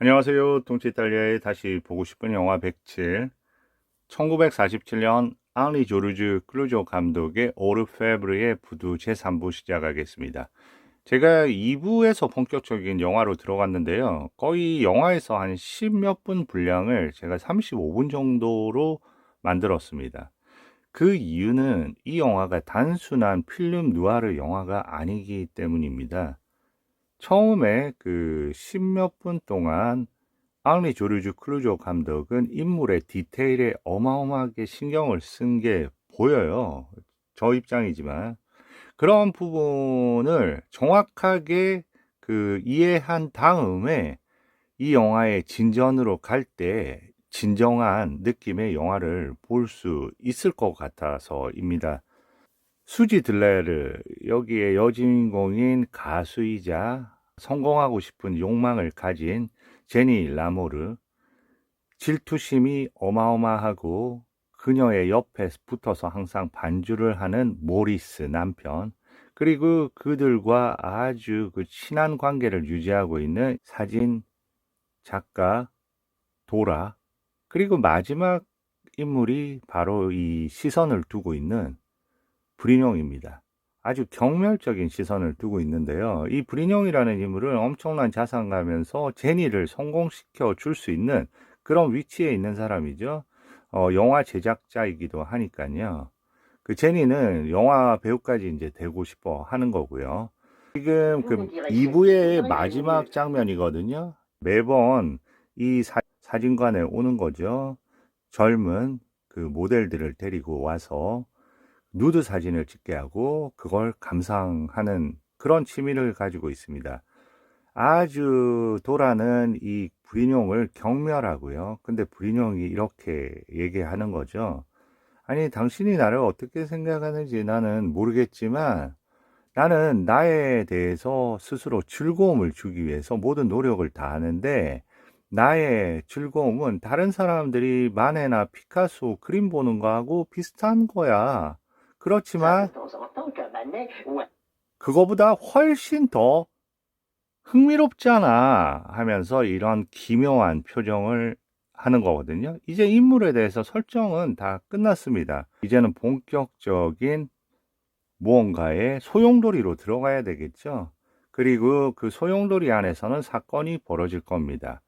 안녕하세요. 동치 이탈리아의 다시 보고 싶은 영화 107. 1947년 앙리 조르주 클루조 감독의 오르페브르의 부두 제3부 시작하겠습니다. 제가 2부에서 본격적인 영화로 들어갔는데요. 거의 영화에서 한 10 몇 분 분량을 제가 35분 정도로 만들었습니다. 그 이유는 이 영화가 단순한 필름 누아르 영화가 아니기 때문입니다. 처음에 그 10 몇 분 동안 앙리 조르주 클루조 감독은 인물의 디테일에 어마어마하게 신경을 쓴 게 보여요. 저 입장이지만. 그런 부분을 정확하게 이해한 다음에 이 영화의 진전으로 갈 때 진정한 느낌의 영화를 볼 수 있을 것 같아서입니다. 수지 들레르, 여기에 여주인공인 가수이자 성공하고 싶은 욕망을 가진 제니 라모르, 질투심이 어마어마하고 그녀의 옆에 붙어서 항상 반주를 하는 모리스 남편, 그리고 그들과 아주 친한 관계를 유지하고 있는 사진 작가 도라, 그리고 마지막 인물이 바로 이 시선을 두고 있는 브린용입니다. 아주 경멸적인 시선을 두고 있는데요. 이 브린용이라는 인물은 엄청난 자산가면서 제니를 성공시켜 줄 수 있는 그런 위치에 있는 사람이죠. 영화 제작자이기도 하니까요. 그 제니는 영화 배우까지 이제 되고 싶어 하는 거고요. 지금 그 2부의 마지막 장면이거든요. 매번 이 사진관에 오는 거죠. 젊은 그 모델들을 데리고 와서 누드 사진을 찍게 하고 그걸 감상하는 그런 취미를 가지고 있습니다. 아주 도라는 이 불인용을 경멸하고요. 근데 불인용이 이렇게 얘기하는 거죠. 아니, 당신이 나를 어떻게 생각하는지 나는 모르겠지만 나는 나에 대해서 스스로 즐거움을 주기 위해서 모든 노력을 다하는데 나의 즐거움은 다른 사람들이 마네나 피카소 그림 보는 거하고 비슷한 거야. 그렇지만 그거보다 훨씬 더 흥미롭잖아 하면서 이런 기묘한 표정을 하는 거거든요. 이제 인물에 대해서 설정은 다 끝났습니다. 이제는 본격적인 무언가의 소용돌이로 들어가야 되겠죠. 그리고 그 소용돌이 안에서는 사건이 벌어질 겁니다.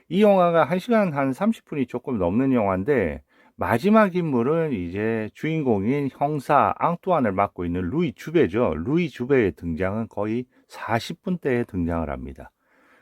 이 영화가 1시간 한 30분이 조금 넘는 영화인데 마지막 인물은 이제 주인공인 형사 앙뚜안을 맡고 있는 루이 주베죠. 루이 주베의 등장은 거의 40분대에 등장을 합니다.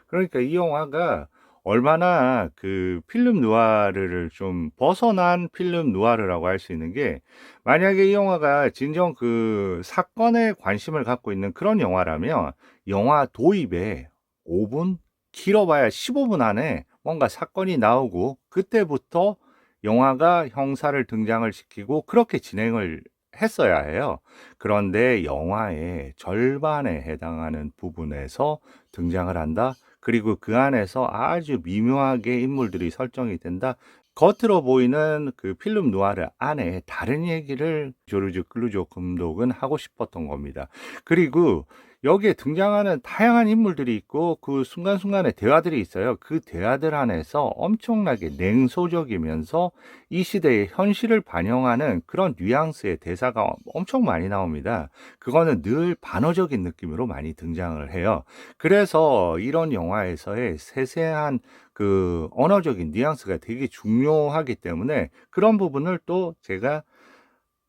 그러니까 이 영화가 얼마나 그 필름 누아르를 좀 벗어난 필름 누아르라고 할 수 있는 게, 만약에 이 영화가 진정 그 사건에 관심을 갖고 있는 그런 영화라면 영화 도입에 5분, 길어봐야 15분 안에 뭔가 사건이 나오고 그때부터 영화가 형사를 등장을 시키고 그렇게 진행을 했어야 해요. 그런데 영화의 절반에 해당하는 부분에서 등장을 한다. 그리고 그 안에서 아주 미묘하게 인물들이 설정이 된다. 겉으로 보이는 그 필름 누아르 안에 다른 얘기를 조르주 클루조 감독은 하고 싶었던 겁니다. 그리고 여기에 등장하는 다양한 인물들이 있고 그 순간순간에 대화들이 있어요. 그 대화들 안에서 엄청나게 냉소적이면서 이 시대의 현실을 반영하는 그런 뉘앙스의 대사가 엄청 많이 나옵니다. 그거는 늘 반어적인 느낌으로 많이 등장을 해요. 그래서 이런 영화에서의 세세한 그 언어적인 뉘앙스가 되게 중요하기 때문에 그런 부분을 또 제가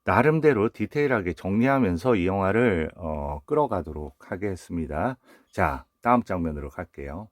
나름대로 디테일하게 정리하면서 이 영화를 끌어가도록 하겠습니다. 자, 다음 장면으로 갈게요.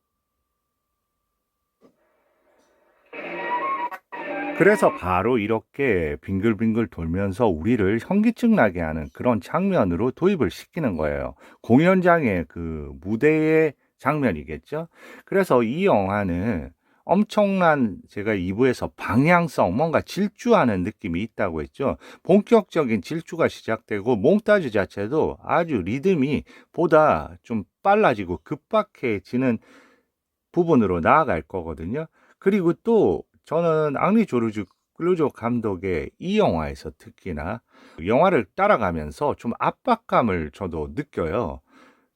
그래서 바로 이렇게 빙글빙글 돌면서 우리를 현기증 나게 하는 그런 장면으로 도입을 시키는 거예요. 공연장의 그 무대의 장면이겠죠. 그래서 이 영화는 엄청난, 제가 2부에서 방향성, 뭔가 질주하는 느낌이 있다고 했죠. 본격적인 질주가 시작되고 몽타주 자체도 아주 리듬이 보다 좀 빨라지고 급박해지는 부분으로 나아갈 거거든요. 그리고 또 저는 앙리 조르주 클루조 감독의 이 영화에서 특히나 영화를 따라가면서 좀 압박감을 저도 느껴요.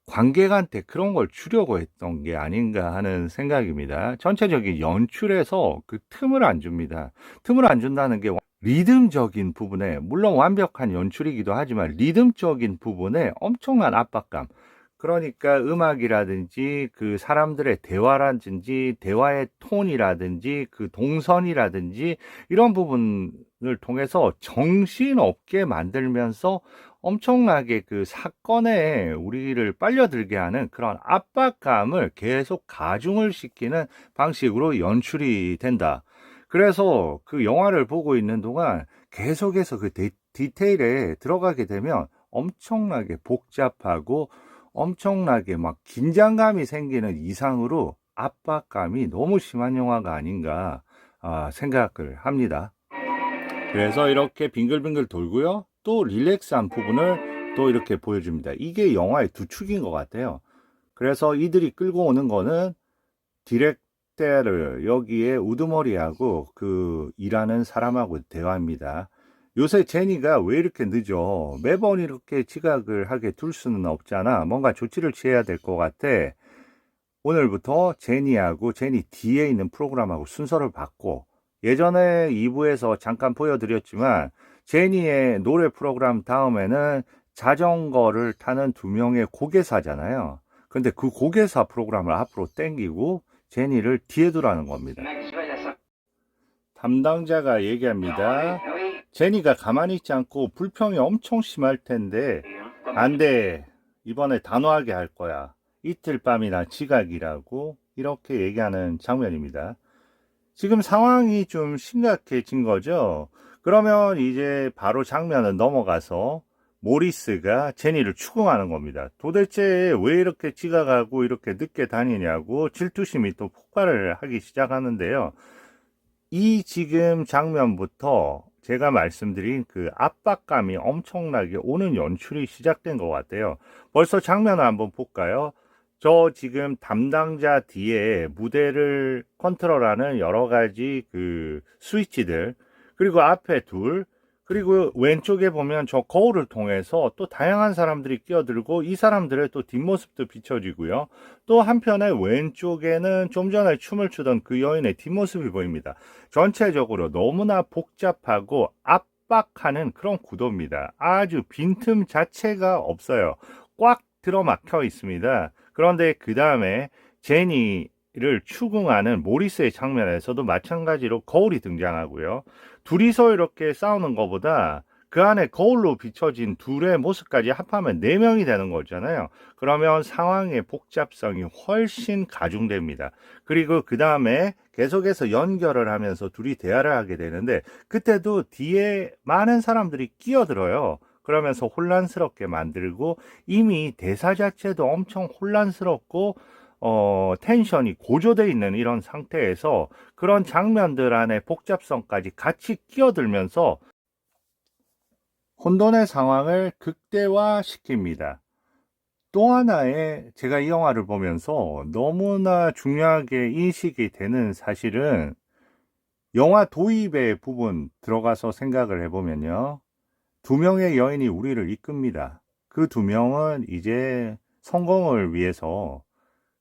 관객한테 그런 걸 주려고 했던 게 아닌가 하는 생각입니다. 전체적인 연출에서 그 틈을 안 줍니다. 틈을 안 준다는 게 리듬적인 부분에, 물론 완벽한 연출이기도 하지만 리듬적인 부분에 엄청난 압박감. 그러니까 음악이라든지 그 사람들의 대화라든지 대화의 톤이라든지 그 동선이라든지 이런 부분을 통해서 정신없게 만들면서 엄청나게 그 사건에 우리를 빨려들게 하는 그런 압박감을 계속 가중을 시키는 방식으로 연출이 된다. 그래서 그 영화를 보고 있는 동안 계속해서 그 디테일에 들어가게 되면 엄청나게 복잡하고 엄청나게 막 긴장감이 생기는 이상으로 압박감이 너무 심한 영화가 아닌가 생각을 합니다. 그래서 이렇게 빙글빙글 돌고요. 또 릴렉스한 부분을 또 이렇게 보여줍니다. 이게 영화의 두 축인 것 같아요. 그래서 이들이 끌고 오는 거는 디렉테르, 여기에 우두머리하고 그 일하는 사람하고 대화입니다. 요새 제니가 왜 이렇게 늦어? 매번 이렇게 지각을 하게 둘 수는 없잖아. 뭔가 조치를 취해야 될 것 같아. 오늘부터 제니하고 제니 뒤에 있는 프로그램하고 순서를 바꿔. 예전에 2부에서 잠깐 보여드렸지만 제니의 노래 프로그램 다음에는 자전거를 타는 두 명의 고개사잖아요. 근데 그 고개사 프로그램을 앞으로 땡기고 제니를 뒤에 두라는 겁니다. 담당자가 얘기합니다. 제니가 가만히 있지 않고 불평이 엄청 심할 텐데 안 돼. 이번에 단호하게 할 거야. 이틀 밤이나 지각이라고 이렇게 얘기하는 장면입니다. 지금 상황이 좀 심각해진 거죠. 그러면 이제 바로 장면은 넘어가서 모리스가 제니를 추궁하는 겁니다. 도대체 왜 이렇게 지각하고 이렇게 늦게 다니냐고 질투심이 또 폭발을 하기 시작하는데요. 이 지금 장면부터 제가 말씀드린 그 압박감이 엄청나게 오는 연출이 시작된 것 같아요. 벌써 장면을 한번 볼까요? 저 지금 담당자 뒤에 무대를 컨트롤하는 여러 가지 그 스위치들, 그리고 앞에 둘, 그리고 왼쪽에 보면 저 거울을 통해서 또 다양한 사람들이 끼어들고 이 사람들의 또 뒷모습도 비춰지고요. 또 한편에 왼쪽에는 좀 전에 춤을 추던 그 여인의 뒷모습이 보입니다. 전체적으로 너무나 복잡하고 압박하는 그런 구도입니다. 아주 빈틈 자체가 없어요. 꽉 들어막혀 있습니다. 그런데 그 다음에 제니를 추궁하는 모리스의 장면에서도 마찬가지로 거울이 등장하고요. 둘이서 이렇게 싸우는 것보다 그 안에 거울로 비춰진 둘의 모습까지 합하면 4명이 되는 거잖아요. 그러면 상황의 복잡성이 훨씬 가중됩니다. 그리고 그 다음에 계속해서 연결을 하면서 둘이 대화를 하게 되는데 그때도 뒤에 많은 사람들이 끼어들어요. 그러면서 혼란스럽게 만들고 이미 대사 자체도 엄청 혼란스럽고 텐션이 고조되어 있는 이런 상태에서 그런 장면들 안에 복잡성까지 같이 끼어들면서 혼돈의 상황을 극대화시킵니다. 또 하나의 제가 이 영화를 보면서 너무나 중요하게 인식이 되는 사실은 영화 도입의 부분 들어가서 생각을 해보면요. 두 명의 여인이 우리를 이끕니다. 그 두 명은 이제 성공을 위해서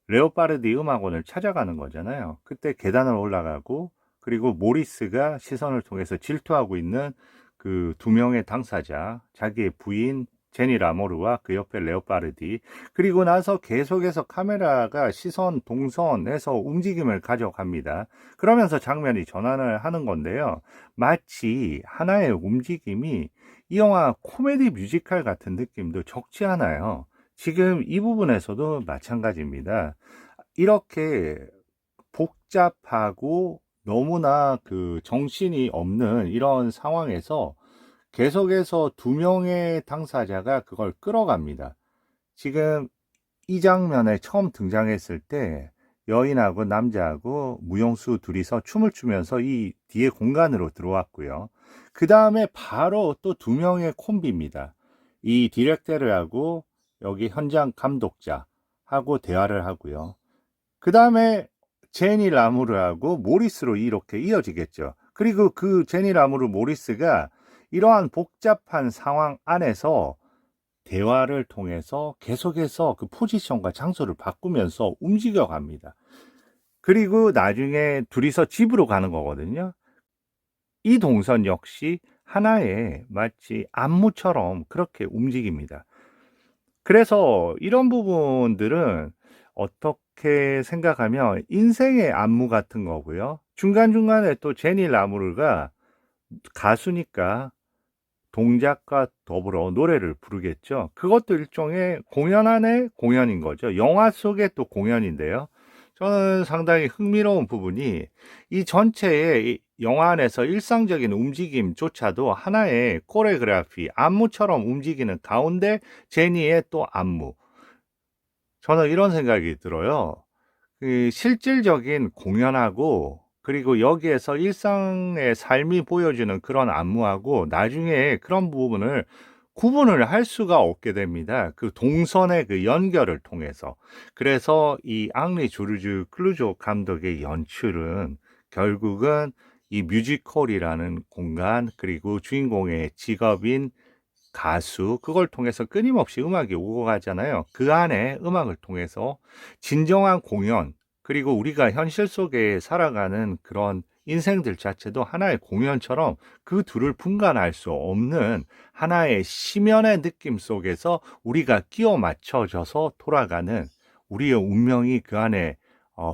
레오파르디 음악원을 찾아가는 거잖아요. 그때 계단을 올라가고 그리고 모리스가 시선을 통해서 질투하고 있는 그 두 명의 당사자, 자기의 부인 제니 라모르와 그 옆에 레오파르디, 그리고 나서 계속해서 카메라가 시선 동선에서 움직임을 가져갑니다. 그러면서 장면이 전환을 하는 건데요. 마치 하나의 움직임이 이 영화 코미디 뮤지컬 같은 느낌도 적지 않아요. 지금 이 부분에서도 마찬가지입니다. 이렇게 복잡하고 너무나 그 정신이 없는 이런 상황에서 계속해서 두 명의 당사자가 그걸 끌어갑니다. 지금 이 장면에 처음 등장했을 때 여인하고 남자하고 무용수 둘이서 춤을 추면서 이 뒤에 공간으로 들어왔고요. 그 다음에 바로 또 두 명의 콤비입니다. 이 디렉터르하고 여기 현장 감독자하고 대화를 하고요. 그 다음에 제니 라무르하고 모리스로 이렇게 이어지겠죠. 그리고 그 제니 라무르 모리스가 이러한 복잡한 상황 안에서 대화를 통해서 계속해서 그 포지션과 장소를 바꾸면서 움직여 갑니다. 그리고 나중에 둘이서 집으로 가는 거거든요. 이 동선 역시 하나의 마치 안무처럼 그렇게 움직입니다. 그래서 이런 부분들은 어떻게 생각하면 인생의 안무 같은 거고요. 중간중간에 또 제니 라무르가 가수니까 동작과 더불어 노래를 부르겠죠. 그것도 일종의 공연 안의 공연인 거죠. 영화 속의 또 공연인데요. 저는 상당히 흥미로운 부분이 이 전체의 이 영화 안에서 일상적인 움직임조차도 하나의 코레오그래피, 안무처럼 움직이는 가운데 제니의 또 안무. 저는 이런 생각이 들어요. 그 실질적인 공연하고 그리고 여기에서 일상의 삶이 보여주는 그런 안무하고 나중에 그런 부분을 구분을 할 수가 없게 됩니다. 그 동선의 그 연결을 통해서. 그래서 이 앙리 조르주 클루조 감독의 연출은 결국은 이 뮤지컬이라는 공간 그리고 주인공의 직업인 가수 그걸 통해서 끊임없이 음악이 오고 가잖아요. 그 안에 음악을 통해서 진정한 공연 그리고 우리가 현실 속에 살아가는 그런 인생들 자체도 하나의 공연처럼 그 둘을 분간할 수 없는 하나의 심연의 느낌 속에서 우리가 끼워 맞춰져서 돌아가는 우리의 운명이 그 안에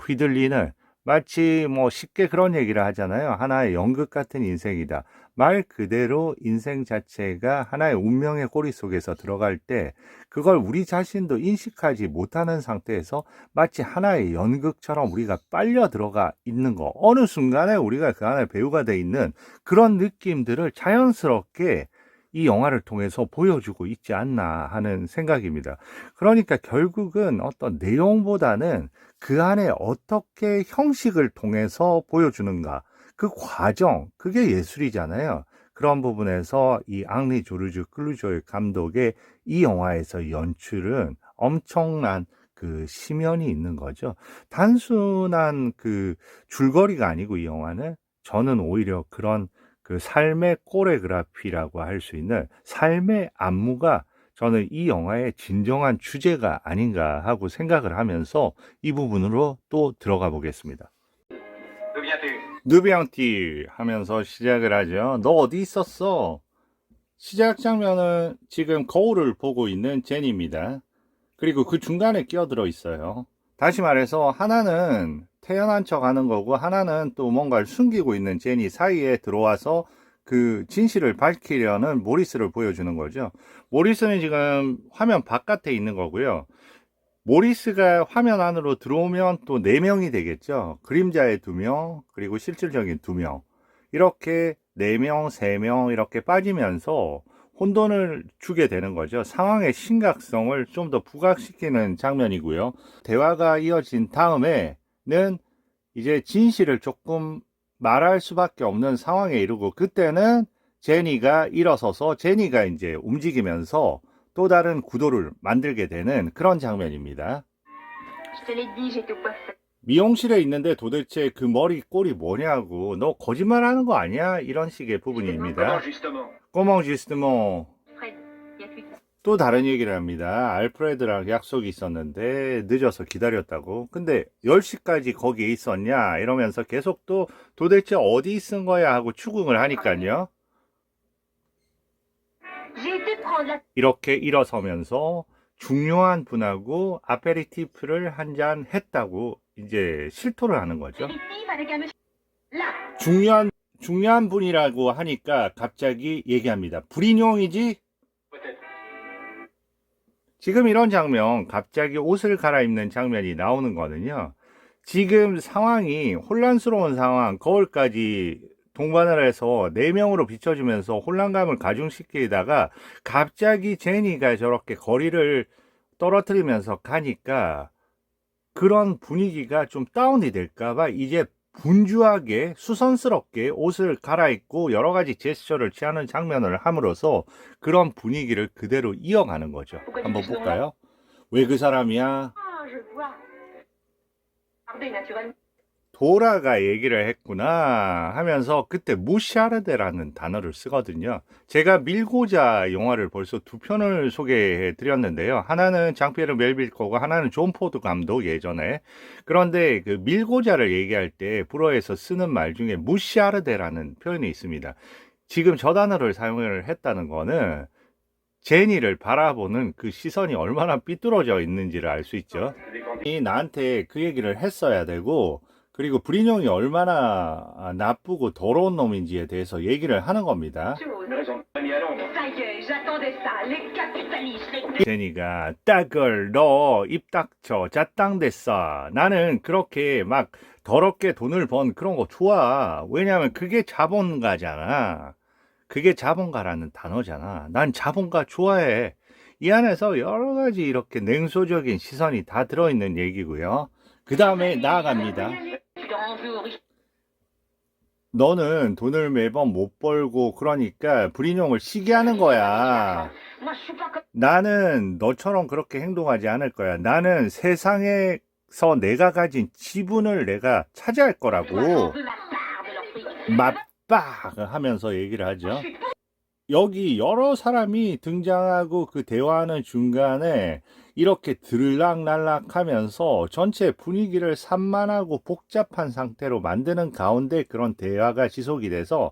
휘둘리는 마치 뭐 쉽게 그런 얘기를 하잖아요. 하나의 연극 같은 인생이다. 말 그대로 인생 자체가 하나의 운명의 꼬리 속에서 들어갈 때 그걸 우리 자신도 인식하지 못하는 상태에서 마치 하나의 연극처럼 우리가 빨려 들어가 있는 거. 어느 순간에 우리가 그 안에 배우가 돼 있는 그런 느낌들을 자연스럽게 이 영화를 통해서 보여주고 있지 않나 하는 생각입니다. 그러니까 결국은 어떤 내용보다는 그 안에 어떻게 형식을 통해서 보여주는가. 그 과정, 그게 예술이잖아요. 그런 부분에서 이 앙리 조르주 클루조의 감독의 이 영화에서 연출은 엄청난 그 심연이 있는 거죠. 단순한 그 줄거리가 아니고 이 영화는 저는 오히려 그런 그 삶의 코레그라피라고 할 수 있는 삶의 안무가 저는 이 영화의 진정한 주제가 아닌가 하고 생각을 하면서 이 부분으로 또 들어가 보겠습니다. 누비앙티 하면서 시작을 하죠. 너 어디 있었어? 시작 장면은 지금 거울을 보고 있는 제니입니다. 그리고 그 중간에 끼어들어 있어요. 다시 말해서 하나는 태어난 척 하는 거고 하나는 또 뭔가를 숨기고 있는 제니 사이에 들어와서 그 진실을 밝히려는 모리스를 보여주는 거죠. 모리스는 지금 화면 바깥에 있는 거고요. 모리스가 화면 안으로 들어오면 또 4명이 되겠죠. 그림자의 2명, 그리고 실질적인 2명. 이렇게 4명, 3명 이렇게 빠지면서 혼돈을 주게 되는 거죠. 상황의 심각성을 좀 더 부각시키는 장면이고요. 대화가 이어진 다음에는 이제 진실을 조금 말할 수밖에 없는 상황에 이르고 그때는 제니가 일어서서 제니가 이제 움직이면서 또 다른 구도를 만들게 되는 그런 장면입니다. 미용실에 있는데 도대체 그 머리 꼴이 뭐냐고 너 거짓말하는 거 아니야? 이런 식의 부분입니다. 꼬멍 지스트모 또 다른 얘기를 합니다. 알프레드랑 약속이 있었는데 늦어서 기다렸다고. 근데 10시까지 거기에 있었냐? 이러면서 계속 또 도대체 어디 있은 거야? 하고 추궁을 하니까요. 이렇게 일어서면서 중요한 분하고 아페리티프를 한 잔 했다고 이제 실토를 하는 거죠. 중요한 분이라고 하니까 갑자기 얘기합니다. 불인용이지? 지금 이런 장면, 갑자기 옷을 갈아입는 장면이 나오는 거는요. 지금 상황이 혼란스러운 상황, 거울까지 동반을 해서 4명으로 비춰주면서 혼란감을 가중시키다가 갑자기 제니가 저렇게 거리를 떨어뜨리면서 가니까 그런 분위기가 좀 다운이 될까봐 이제 분주하게 수선스럽게 옷을 갈아입고 여러 가지 제스처를 취하는 장면을 함으로써 그런 분위기를 그대로 이어가는 거죠. 한번 볼까요? 왜 그 사람이야? 도라가 얘기를 했구나 하면서 그때 무샤르데라는 단어를 쓰거든요. 제가 밀고자 영화를 벌써 두 편을 소개해 드렸는데요. 하나는 장피에르 멜빌 거고 하나는 존 포드 감독 예전에. 그런데 그 밀고자를 얘기할 때 불어에서 쓰는 말 중에 무샤르데라는 표현이 있습니다. 지금 저 단어를 사용을 했다는 거는 제니를 바라보는 그 시선이 얼마나 삐뚤어져 있는지를 알 수 있죠. 이 나한테 그 얘기를 했어야 되고, 그리고 브린용이 얼마나 나쁘고 더러운 놈인지에 대해서 얘기를 하는 겁니다. 제니가 딱을 너 입 닥쳐 자땅댔어. 나는 그렇게 막 더럽게 돈을 번 그런 거 좋아. 왜냐면 그게 자본가잖아. 그게 자본가라는 단어잖아. 난 자본가 좋아해. 이 안에서 여러 가지 이렇게 냉소적인 시선이 다 들어있는 얘기고요. 그 다음에 나아갑니다. 너는 돈을 매번 못 벌고 그러니까 불인용을 시게 하는 거야. 나는 너처럼 그렇게 행동하지 않을 거야. 나는 세상에서 내가 가진 지분을 내가 차지할 거라고. 맞박 하면서 얘기를 하죠. 여기 여러 사람이 등장하고 그 대화하는 중간에 이렇게 들락날락 하면서 전체 분위기를 산만하고 복잡한 상태로 만드는 가운데 그런 대화가 지속이 돼서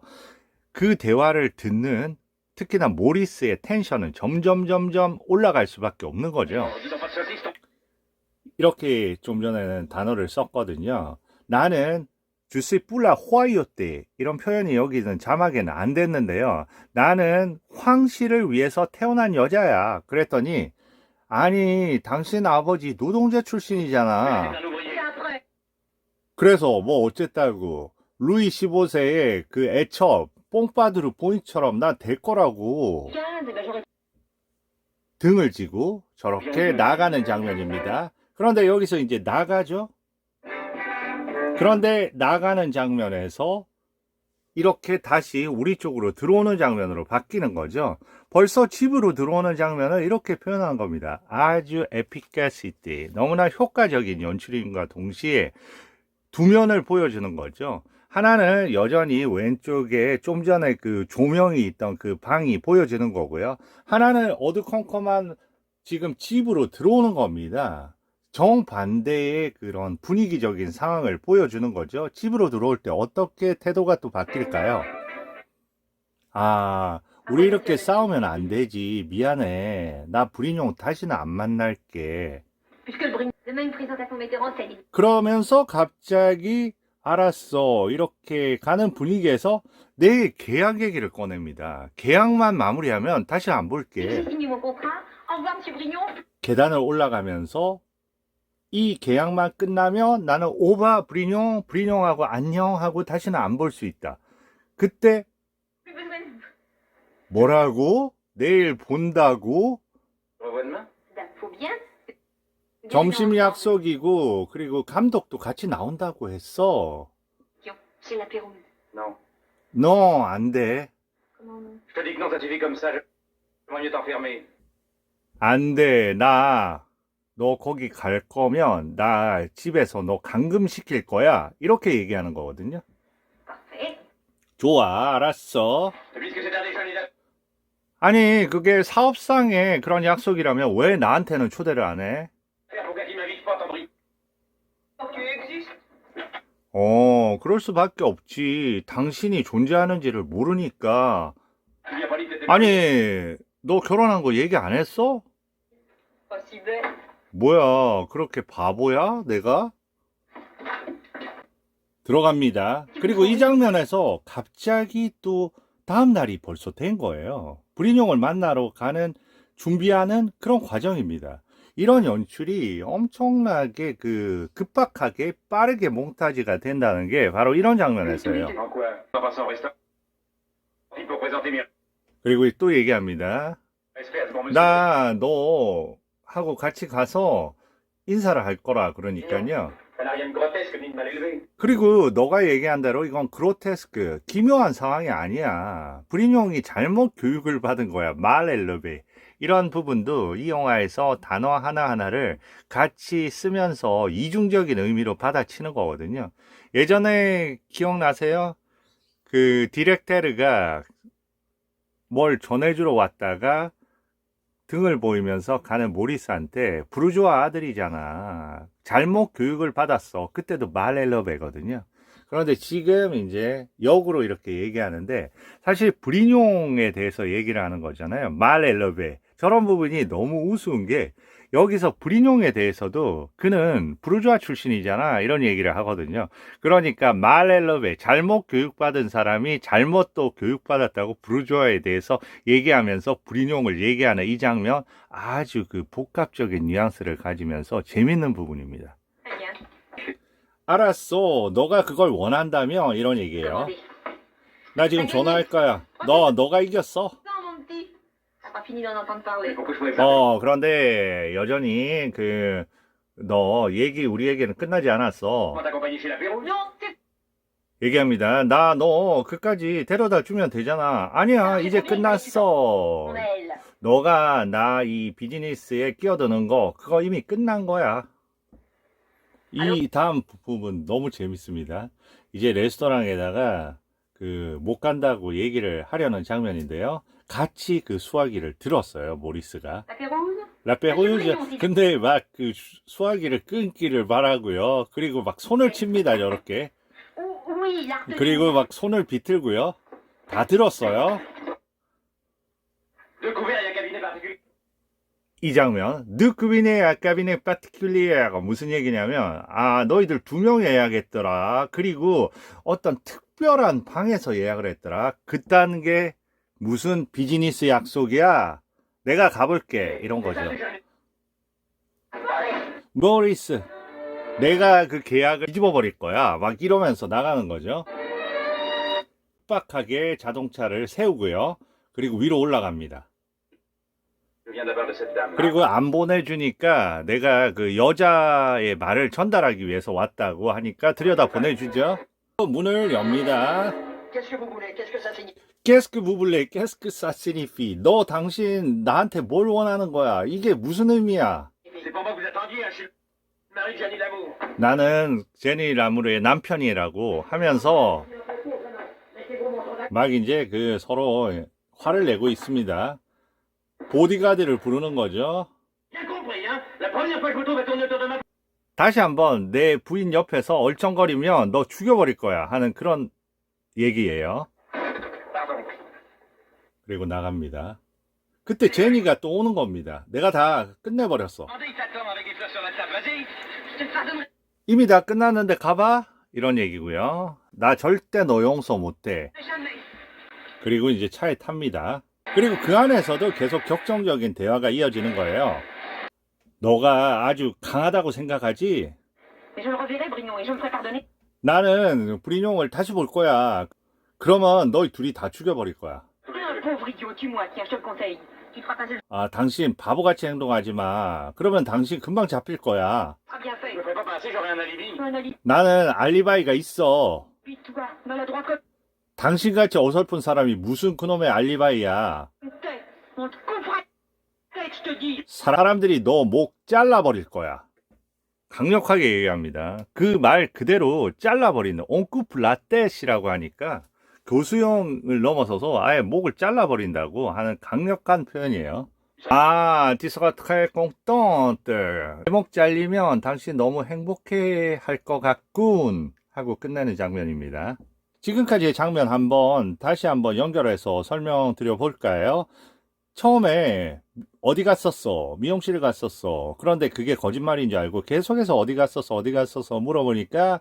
그 대화를 듣는 특히나 모리스의 텐션은 점점 올라갈 수밖에 없는 거죠. 이렇게 좀 전에는 단어를 썼거든요. 나는 주시 뿔라 호아이오떼 이런 표현이 여기는 자막에는 안 됐는데요. 나는 황씨를 위해서 태어난 여자야. 그랬더니 아니 당신 아버지 노동자 출신이잖아. 그래서 뭐 어쨌다고 루이 15세의 그 애처 뽕빠드르 보이처럼 나 될 거라고 등을 지고 저렇게 나가는 장면입니다. 그런데 여기서 이제 나가죠. 그런데 나가는 장면에서 이렇게 다시 우리 쪽으로 들어오는 장면으로 바뀌는 거죠. 벌써 집으로 들어오는 장면을 이렇게 표현한 겁니다. 아주 에픽가시티, 너무나 효과적인 연출임과 동시에 두 면을 보여주는 거죠. 하나는 여전히 왼쪽에 좀 전에 그 조명이 있던 그 방이 보여지는 거고요. 하나는 어두컴컴한 지금 집으로 들어오는 겁니다. 정반대의 그런 분위기적인 상황을 보여주는 거죠. 집으로 들어올 때 어떻게 태도가 또 바뀔까요? 아, 우리 이렇게 싸우면 안 되지. 미안해. 나 브린용 다시는 안 만날게. 그러면서 갑자기 알았어. 이렇게 가는 분위기에서 내일 계약 얘기를 꺼냅니다. 계약만 마무리하면 다시 안 볼게. 계단을 올라가면서 이 계약만 끝나면 나는 오바 브리뇽하고 안녕하고 다시는 안 볼 수 있다. 그때 뭐라고? 내일 본다고? 점심 약속이고 그리고 감독도 같이 나온다고 했어. 너 안 돼. 안 돼. 너 거기 갈 거면 나 집에서 너 감금시킬 거야. 이렇게 얘기하는 거거든요. 좋아, 알았어. 아니, 그게 사업상의 그런 약속이라면 왜 나한테는 초대를 안 해? 그럴 수밖에 없지. 당신이 존재하는지를 모르니까. 아니, 너 결혼한 거 얘기 안 했어? 뭐야, 그렇게 바보야? 내가? 들어갑니다. 그리고 이 장면에서 갑자기 또 다음 날이 벌써 된 거예요. 브린용을 만나러 가는 준비하는 그런 과정입니다. 이런 연출이 엄청나게 급박하게 빠르게 몽타지가 된다는 게 바로 이런 장면에서예요. 그리고 또 얘기합니다. 나 너 하고 같이 가서 인사를 할 거라 그러니까요. 그리고 너가 얘기한 대로 이건 그로테스크 기묘한 상황이 아니야. 브린용이 잘못 교육을 받은 거야. 말엘러베 이런 부분도 이 영화에서 단어 하나하나를 같이 쓰면서 이중적인 의미로 받아치는 거거든요. 예전에 기억나세요? 그 디렉테르가 뭘 전해주러 왔다가 등을 보이면서 가는 모리스한테 부르주아 아들이잖아. 잘못 교육을 받았어. 그때도 말엘러베거든요. 그런데 지금 이제 역으로 이렇게 얘기하는데 사실 브리뇽에 대해서 얘기를 하는 거잖아요. 말엘러베. 저런 부분이 너무 우스운 게 여기서 브리뇽에 대해서도 그는 부르주아 출신이잖아. 이런 얘기를 하거든요. 그러니까 말엘러베, 잘못 교육받은 사람이 잘못 또 교육받았다고 부르주아에 대해서 얘기하면서 브리뇽을 얘기하는 이 장면 아주 그 복합적인 뉘앙스를 가지면서 재밌는 부분입니다. 알았어. 너가 그걸 원한다며 이런 얘기예요. 나 지금 전화할 거야. 너가 이겼어. 그런데 여전히 너 우리 얘기는 끝나지 않았어. 얘기합니다. 너 그까지 데려다 주면 되잖아. 아니야, 이제 끝났어. 너가 나 이 비즈니스에 끼어드는 거 그거 이미 끝난 거야. 이 다음 부분 너무 재밌습니다. 이제 레스토랑에다가 못 간다고 얘기를 하려는 장면인데요. 같이 그 수화기를 들었어요, 모리스가. 라페루즈. 근데 막 그 수화기를 끊기를 바라고요. 그리고 막 손을 칩니다, 저렇게. 그리고 막 손을 비틀고요. 다 들었어요. 이 장면, 느크비네 아까비네 파티큘리에가 무슨 얘기냐면, 너희들 2명 예약했더라. 그리고 어떤 특별한 방에서 예약을 했더라. 그딴 게 무슨 비즈니스 약속이야? 내가 가볼게. 이런 거죠. 모리스, 내가 그 계약을 뒤집어 버릴 거야. 막 이러면서 나가는 거죠. 빡하게 자동차를 세우고요. 그리고 위로 올라갑니다. 그리고 안 보내주니까 내가 그 여자의 말을 전달하기 위해서 왔다고 하니까 들여다 보내주죠. 문을 엽니다. Qu'est-ce que vous voulez? Qu'est-ce que ça signifie? 너 당신 나한테 뭘 원하는 거야? 이게 무슨 의미야? 나는 제니 라무르의 남편이라고 하면서 막 이제 서로 화를 내고 있습니다. 보디가드를 부르는 거죠. 다시 한번 내 부인 옆에서 얼쩡거리면 너 죽여버릴 거야 하는 그런 얘기예요. 그리고 나갑니다. 그때 제니가 또 오는 겁니다. 내가 다 끝내버렸어. 이미 다 끝났는데 가봐? 이런 얘기고요. 나 절대 너 용서 못해. 그리고 이제 차에 탑니다. 그리고 그 안에서도 계속 격정적인 대화가 이어지는 거예요. 너가 아주 강하다고 생각하지? 나는 브리뇽을 다시 볼 거야. 그러면 너희 둘이 다 죽여버릴 거야. 당신 바보같이 행동하지 마. 그러면 당신 금방 잡힐 거야. 나는 알리바이가 있어. 당신같이 어설픈 사람이 무슨 그놈의 알리바이야. 사람들이 너 목 잘라버릴 거야. 강력하게 얘기합니다. 그 말 그대로 잘라버리는 옹쿠프 라떼시라고 하니까 교수형을 넘어서서 아예 목을 잘라버린다고 하는 강력한 표현이에요. 디서가 트칼 꽁똥뜨 목 잘리면 당신 너무 행복해 할 것 같군 하고 끝내는 장면입니다. 지금까지의 장면 다시 한번 연결해서 설명드려 볼까요? 처음에 어디 갔었어? 미용실 갔었어. 그런데 그게 거짓말인 줄 알고 계속해서 어디 갔었어 물어보니까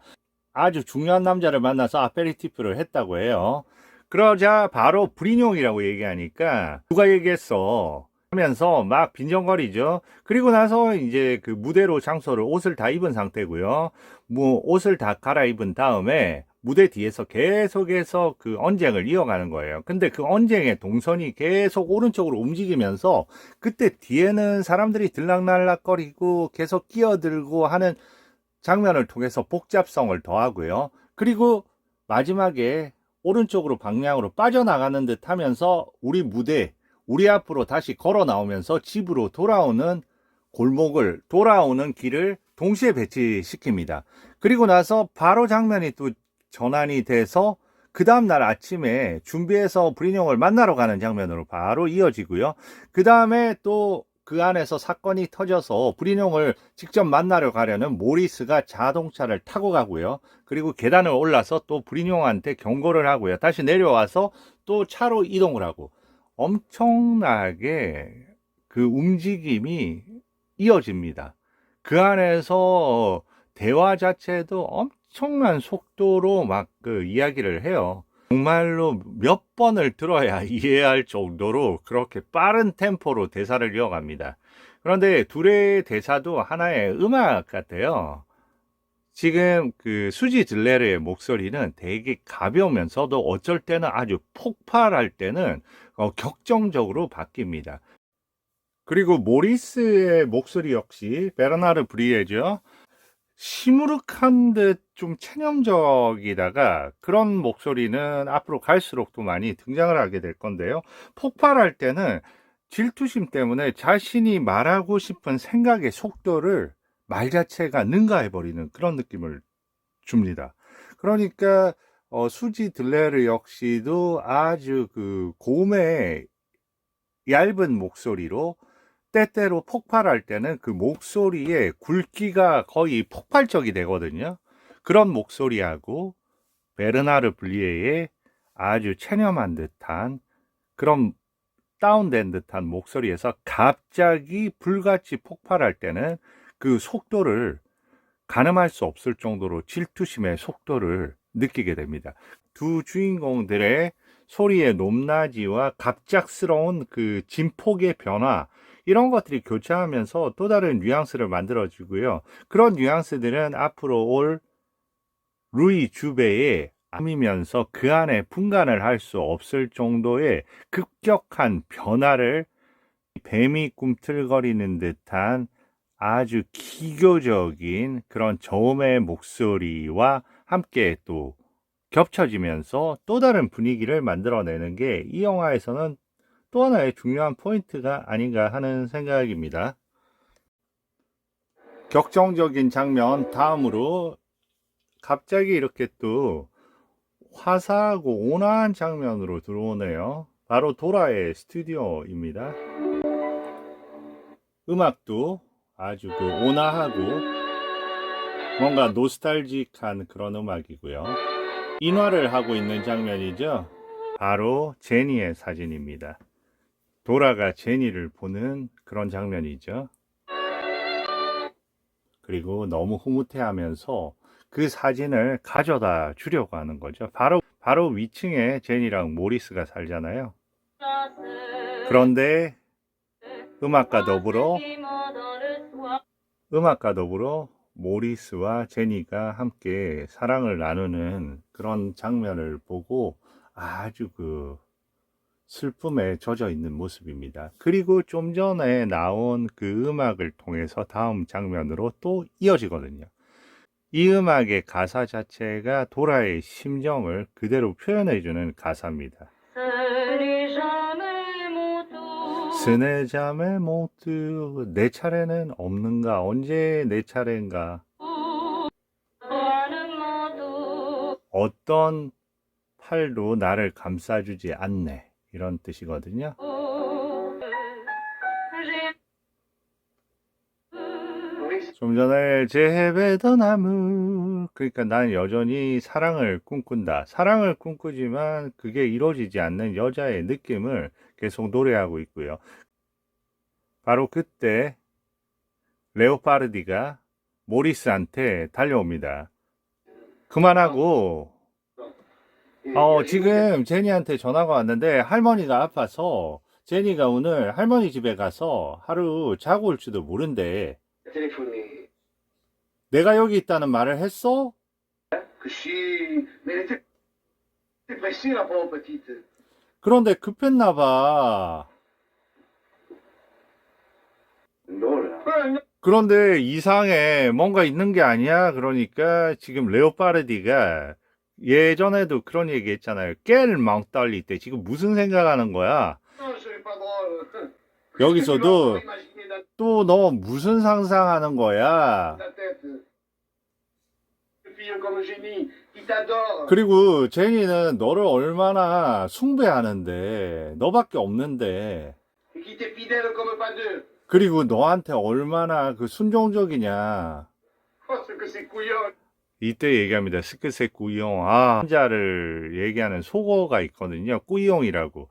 아주 중요한 남자를 만나서 아페리티프를 했다고 해요. 그러자 바로 브리뇽이라고 얘기하니까 누가 얘기했어? 하면서 막 빈정거리죠. 그리고 나서 이제 그 무대로 장소를 옷을 다 입은 상태고요. 옷을 다 갈아입은 다음에 무대 뒤에서 계속해서 그 언쟁을 이어가는 거예요. 근데 그 언쟁의 동선이 계속 오른쪽으로 움직이면서 그때 뒤에는 사람들이 들락날락거리고 계속 끼어들고 하는 장면을 통해서 복잡성을 더하고요. 그리고 마지막에 오른쪽으로 방향으로 빠져나가는 듯 하면서 우리 무대, 우리 앞으로 다시 걸어 나오면서 집으로 돌아오는 골목을, 돌아오는 길을 동시에 배치시킵니다. 그리고 나서 바로 장면이 또 전환이 돼서 그 다음날 아침에 준비해서 브린용을 만나러 가는 장면으로 바로 이어지고요. 그 다음에 또 그 안에서 사건이 터져서 브린용을 직접 만나러 가려는 모리스가 자동차를 타고 가고요. 그리고 계단을 올라서 또 브린용한테 경고를 하고요. 다시 내려와서 또 차로 이동을 하고 엄청나게 그 움직임이 이어집니다. 그 안에서 대화 자체도 엄청난 속도로 막 그 이야기를 해요. 정말로 몇 번을 들어야 이해할 정도로 그렇게 빠른 템포로 대사를 이어갑니다. 그런데 둘의 대사도 하나의 음악 같아요. 지금 그 수지 들레르의 목소리는 되게 가벼우면서도 어쩔 때는 아주 폭발할 때는 격정적으로 바뀝니다. 그리고 모리스의 목소리 역시 베르나르 브리에죠. 시무룩한 듯 좀 체념적이다가 그런 목소리는 앞으로 갈수록 또 많이 등장을 하게 될 건데요. 폭발할 때는 질투심 때문에 자신이 말하고 싶은 생각의 속도를 말 자체가 능가해버리는 그런 느낌을 줍니다. 그러니까 수지 들레르 역시도 아주 그 고음의 얇은 목소리로 때때로 폭발할 때는 그 목소리의 굵기가 거의 폭발적이 되거든요. 그런 목소리하고 베르나르 블리에의 아주 체념한 듯한 그런 다운된 듯한 목소리에서 갑자기 불같이 폭발할 때는 그 속도를 가늠할 수 없을 정도로 질투심의 속도를 느끼게 됩니다. 두 주인공들의 소리의 높낮이와 갑작스러운 그 진폭의 변화, 이런 것들이 교차하면서 또 다른 뉘앙스를 만들어주고요. 그런 뉘앙스들은 앞으로 올 루이 주베의 암이면서 그 안에 분간을 할 수 없을 정도의 급격한 변화를 뱀이 꿈틀거리는 듯한 아주 기교적인 그런 저음의 목소리와 함께 또 겹쳐지면서 또 다른 분위기를 만들어내는 게 이 영화에서는 또 하나의 중요한 포인트가 아닌가 하는 생각입니다. 격정적인 장면 다음으로 갑자기 이렇게 또 화사하고 온화한 장면으로 들어오네요. 바로 도라의 스튜디오입니다. 음악도 아주 그 온화하고 뭔가 노스탈직한 그런 음악이고요. 인화를 하고 있는 장면이죠. 바로 제니의 사진입니다. 도라가 제니를 보는 그런 장면이죠. 그리고 너무 흐뭇해하면서 그 사진을 가져다 주려고 하는 거죠. 바로 위층에 제니랑 모리스가 살잖아요. 그런데 음악과 더불어 모리스와 제니가 함께 사랑을 나누는 그런 장면을 보고 아주 그 슬픔에 젖어 있는 모습입니다. 그리고 좀 전에 나온 그 음악을 통해서 다음 장면으로 또 이어지거든요. 이 음악의 가사 자체가 도라의 심정을 그대로 표현해주는 가사입니다. 스네자메 모두 내 차례는 없는가? 언제 내 차례인가? 어떤 팔도 나를 감싸주지 않네, 이런 뜻이거든요. 좀 전에 제베더 나무, 그러니까 난 여전히 사랑을 꿈꾼다. 사랑을 꿈꾸지만 그게 이루어지지 않는 여자의 느낌을 계속 노래하고 있고요. 바로 그때 레오파르디가 모리스한테 달려옵니다. 그만하고 지금 제니한테 전화가 왔는데 할머니가 아파서 제니가 오늘 할머니 집에 가서 하루 자고 올지도 모른대. 내가 여기 있다는 말을 했어? 그런데 급했나 봐. 그런데 이상해. 뭔가 있는 게 아니야. 그러니까 지금 레오파르디가 예전에도 그런 얘기 했잖아요. 깰 멍떨리 때 지금 무슨 생각하는 거야? c'est pas drôle. 여기서도 Imaginer dans 또 너 무슨 상상하는 거야? ta tête. Une fille comme Génie, qui t'adore. 그리고 제니는 너를 얼마나 숭배하는데, 너밖에 없는데, Et qui t'est fidèle comme pas deux. 그리고 너한테 얼마나 그 순종적이냐. Oh, ce que c'est couillon. 이때 얘기합니다. 스크세 꾸이용. 남자를 얘기하는 속어가 있거든요. 꾸이용이라고.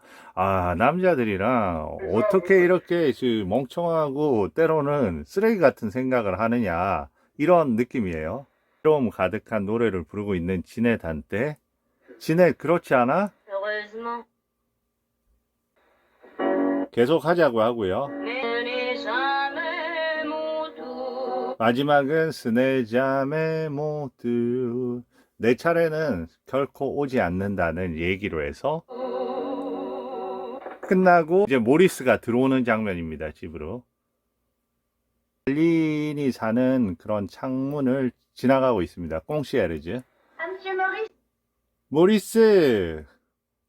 남자들이랑 어떻게 이렇게 멍청하고 때로는 쓰레기 같은 생각을 하느냐. 이런 느낌이에요. 새로움 가득한 노래를 부르고 있는 진의 단테. 진의 그렇지 않아? Heureusement, 계속 하자고 하고요. mais ce n'est jamais mon tour. 마지막은 스네자메 모두. 내 차례는 결코 오지 않는다는 얘기로 해서 끝나고 이제 모리스가 들어오는 장면입니다. 집으로. berlin이 사는 그런 창문을 지나가고 있습니다. 꽁시에르즈. Monsieur Maurice, 모리스,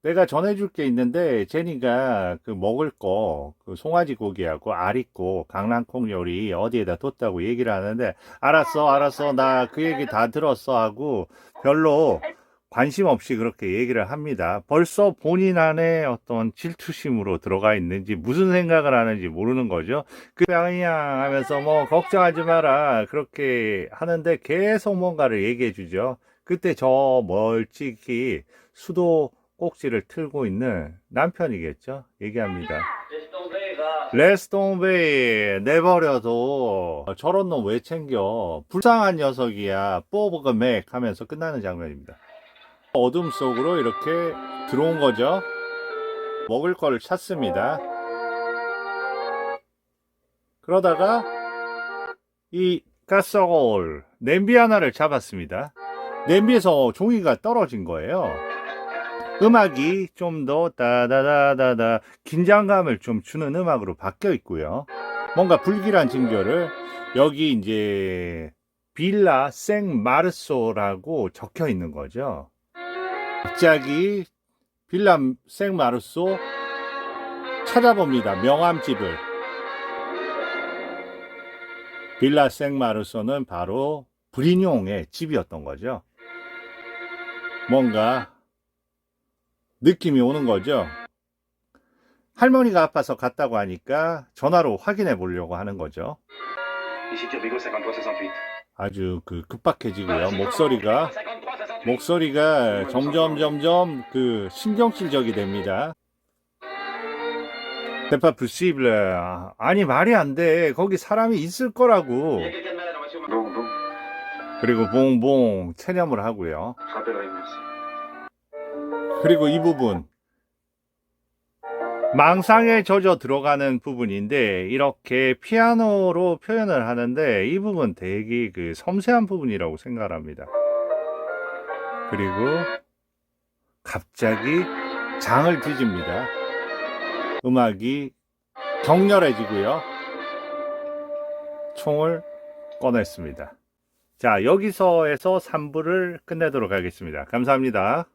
내가 전해줄 게 있는데 제니가 그 먹을 거, 그 송아지 고기하고 알 있고 강낭콩 요리 어디에다 뒀다고 얘기를 하는데 알았어, 나 그 얘기 다 들었어 하고 별로 관심 없이 그렇게 얘기를 합니다. 벌써 본인 안에 어떤 질투심으로 들어가 있는지 무슨 생각을 하는지 모르는 거죠. 그냥 하면서 뭐 걱정하지 마라 그렇게 하는데 계속 뭔가를 얘기해 주죠. 그때 저 멀찍이 수도 꼭지를 틀고 있는 남편이겠죠. 얘기합니다. 레스톤베이 내버려도 저런 놈 왜 챙겨? 불쌍한 녀석이야. 뽀버가 맥 하면서 끝나는 장면입니다. 어둠 속으로 이렇게 들어온 거죠. 먹을 거를 찾습니다. 그러다가 이 가스올 냄비 하나를 잡았습니다. 냄비에서 종이가 떨어진 거예요. 음악이 좀 더 따다다다다 긴장감을 좀 주는 음악으로 바뀌어 있고요. 뭔가 불길한 징조를 여기 이제 빌라 생 마르소라고 적혀 있는 거죠. 갑자기 빌라 생 마르소 찾아봅니다. 명함집을. 빌라 생 마르소는 바로 브리뇽의 집이었던 거죠. 뭔가 느낌이 오는 거죠. 할머니가 아파서 갔다고 하니까 전화로 확인해 보려고 하는 거죠. Ici Turbigo 53-68. 아주 그 급박해지고요. 목소리가 점점 그 신경질적이 됩니다. C'est pas possible. 아니 말이 안 돼. 거기 사람이 있을 거라고. Il y a quelqu'un de malade en voiture. Bon, bon. 그리고 봉봉 체념을 하고요. Je rappellerai, merci. 그리고 이 부분 망상에 젖어 들어가는 부분인데 이렇게 피아노로 표현을 하는데 이 부분 되게 그 섬세한 부분이라고 생각합니다. 그리고 갑자기 장을 뒤집니다. 음악이 격렬해지고요. 총을 꺼냈습니다. 자, 여기서에서 3부를 끝내도록 하겠습니다. 감사합니다.